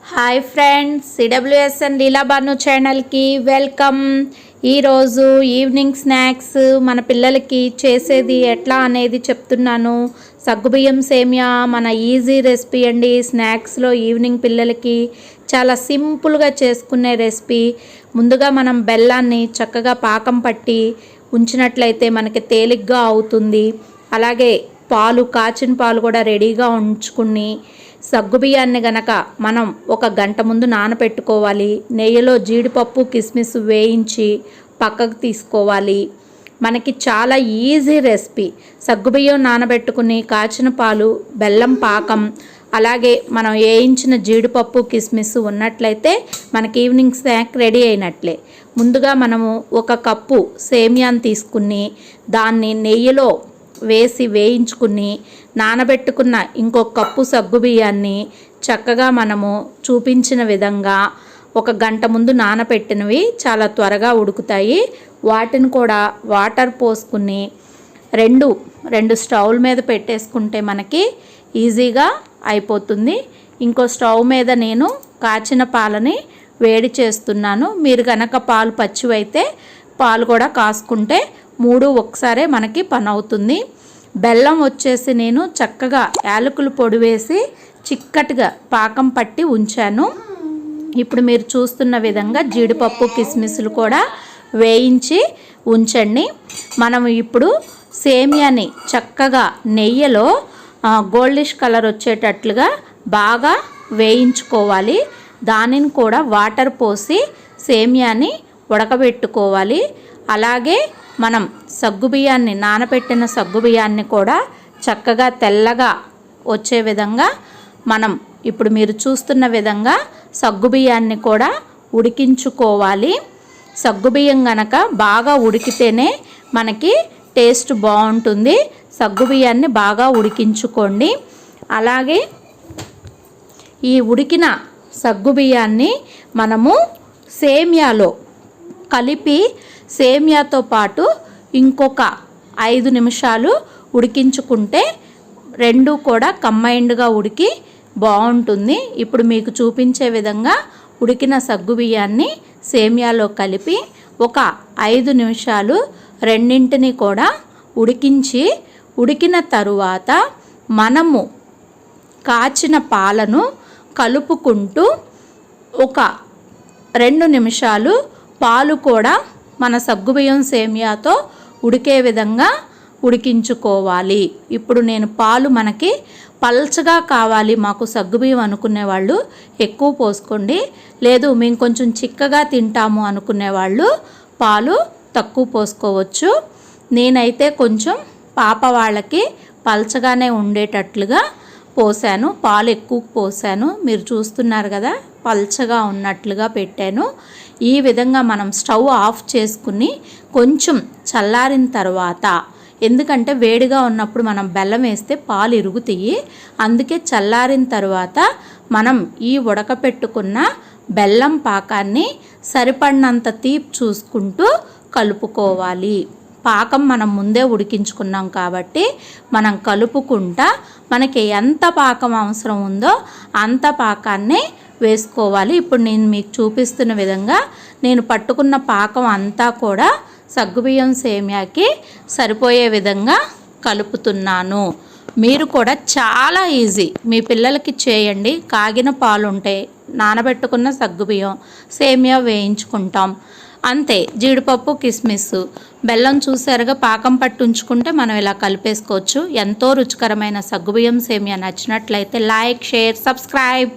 Hi friends, CWSN లీలా బాను ఛానల్కి welcome. ఈరోజు evening snacks మన పిల్లలకి చేసేది ఎట్లా అనేది చెప్తున్నాను. సగ్గుబియ్యం సేమియా మన ఈజీ రెసిపీ అండి. స్నాక్స్లో ఈవినింగ్ పిల్లలకి చాలా సింపుల్గా చేసుకునే రెసిపీ. ముందుగా మనం బెల్లాన్ని చక్కగా పాకం పట్టి ఉంచినట్లయితే మనకి తేలిగ్గా అవుతుంది. అలాగే పాలు, కాచిన పాలు కూడా రెడీగా ఉంచుకుని సగ్గుబియ్యాన్ని గనక మనం 1 గంట ముందు నానబెట్టుకోవాలి. నెయ్యిలో జీడిపప్పు, కిస్మిస్ వేయించి పక్కకు తీసుకోవాలి. మనకి చాలా ఈజీ రెసిపీ. సగ్గుబియ్యం నానబెట్టుకుని కాచిన పాలు, బెల్లం పాకం, అలాగే మనం వేయించిన జీడిపప్పు, కిస్మిస్ ఉన్నట్లయితే మనకి ఈవినింగ్ స్నాక్ రెడీ అయినట్లే. ముందుగా మనము 1 కప్పు సేమియాని తీసుకుని దాన్ని నెయ్యిలో వేసి వేయించుకుని నానబెట్టుకున్న 1 కప్పు సగ్గుబియ్యాన్ని చక్కగా మనము చూపించిన విధంగా 1 గంట ముందు నానబెట్టినవి చాలా త్వరగా ఉడుకుతాయి. వాటిని కూడా వాటర్ పోసుకుని రెండు స్టవ్ల మీద పెట్టేసుకుంటే మనకి ఈజీగా అయిపోతుంది. ఇంకో స్టవ్ మీద నేను కాచిన పాలని వేడి చేస్తున్నాను. మీరు కనుక పాలు పచ్చివైతే పాలు కూడా కాసుకుంటే 3 ఒకసారే మనకి పని అవుతుంది. బెల్లం వచ్చేసి నేను చక్కగా యాలకుల పొడి వేసి చిక్కటిగా పాకం పట్టి ఉంచాను. ఇప్పుడు మీరు చూస్తున్న విధంగా జీడిపప్పు, కిస్మిస్లు కూడా వేయించి ఉంచండి. మనం ఇప్పుడు సేమియాని చక్కగా నెయ్యిలో గోల్డిష్ కలర్ వచ్చేటట్లుగా బాగా వేయించుకోవాలి. దానిని కూడా వాటర్ పోసి సేమియాని ఉడకబెట్టుకోవాలి. అలాగే మనం సగ్గుబియ్యాన్ని, నానబెట్టిన సగ్గుబియ్యాన్ని కూడా చక్కగా తెల్లగా వచ్చే విధంగా మనం ఇప్పుడు మీరు చూస్తున్న విధంగా సగ్గుబియ్యాన్ని కూడా ఉడికించుకోవాలి. సగ్గుబియ్యం గనక బాగా ఉడికితేనే మనకి టేస్ట్ బాగుంటుంది. సగ్గుబియ్యాన్ని బాగా ఉడికించుకోండి. అలాగే ఈ ఉడికిన సగ్గుబియ్యాన్ని మనము సేమియాలో కలిపి సేమియాతో పాటు ఇంకొక 5 నిమిషాలు ఉడికించుకుంటే 2 కూడా కంబైన్డ్గా ఉడికి బాగుంటుంది. ఇప్పుడు మీకు చూపించే విధంగా ఉడికిన సగ్గుబియ్యాన్ని సేమియాలో కలిపి ఒక 5 నిమిషాలు రెండింటిని కూడా ఉడికిన తరువాత మనము కాచిన పాలను కలుపుకుంటూ ఒక 2 నిమిషాలు పాలు కూడా మన సగ్గుబియ్యం సేమియాతో ఉడికే విధంగా ఉడికించుకోవాలి. ఇప్పుడు నేను పాలు మనకి పల్చగా కావాలి మాకు సగ్గుబియ్యం అనుకునే వాళ్ళు ఎక్కువ పోసుకోండి. లేదు మేము కొంచెం చిక్కగా తింటాము అనుకునే వాళ్ళు పాలు తక్కువ పోసుకోవచ్చు. నేనైతే కొంచెం పాప వాళ్ళకి పల్చగానే ఉండేటట్లుగా పోసాను, పాలు ఎక్కువ పోసాను. మీరు చూస్తున్నారు కదా, పల్చగా ఉన్నట్లుగా పెట్టాను. ఈ విధంగా మనం స్టవ్ ఆఫ్ చేసుకుని కొంచెం చల్లారిన తర్వాత, ఎందుకంటే వేడిగా ఉన్నప్పుడు మనం బెల్లం వేస్తే పాలు ఇరుగుతాయి, అందుకే చల్లారిన తర్వాత మనం ఈ ఉడకపెట్టుకున్న బెల్లం పాకాన్ని సరిపడినంత తీపి చూసుకుంటూ కలుపుకోవాలి. పాకం మనం ముందే ఉడికించుకున్నాం కాబట్టి మనం కలుపుకుంటా మనకి ఎంత పాకం అవసరం ఉందో అంత పాకాన్ని వేసుకోవాలి. ఇప్పుడు నేను మీకు చూపిస్తున్న విధంగా నేను పట్టుకున్న పాకం అంతా కూడా సగ్గుబియ్యం సేమియాకి సరిపోయే విధంగా కలుపుతున్నాను. మీరు కూడా చాలా ఈజీ, మీ పిల్లలకి చేయండి. కాగిన పాలు ఉంటే నానబెట్టుకున్న సగ్గుబియ్యం సేమియా వేయించుకుంటాం అంతే. జీడిపప్పు, కిస్మిస్, బెల్లం చూసారుగా పాకం పట్టి ఉంచుకుంటే మనం ఇలా కలిపేసుకోవచ్చు. ఎంతో రుచికరమైన సగ్గుబియ్యం సేమియా నచ్చినట్లయితే లైక్, షేర్, సబ్స్క్రైబ్.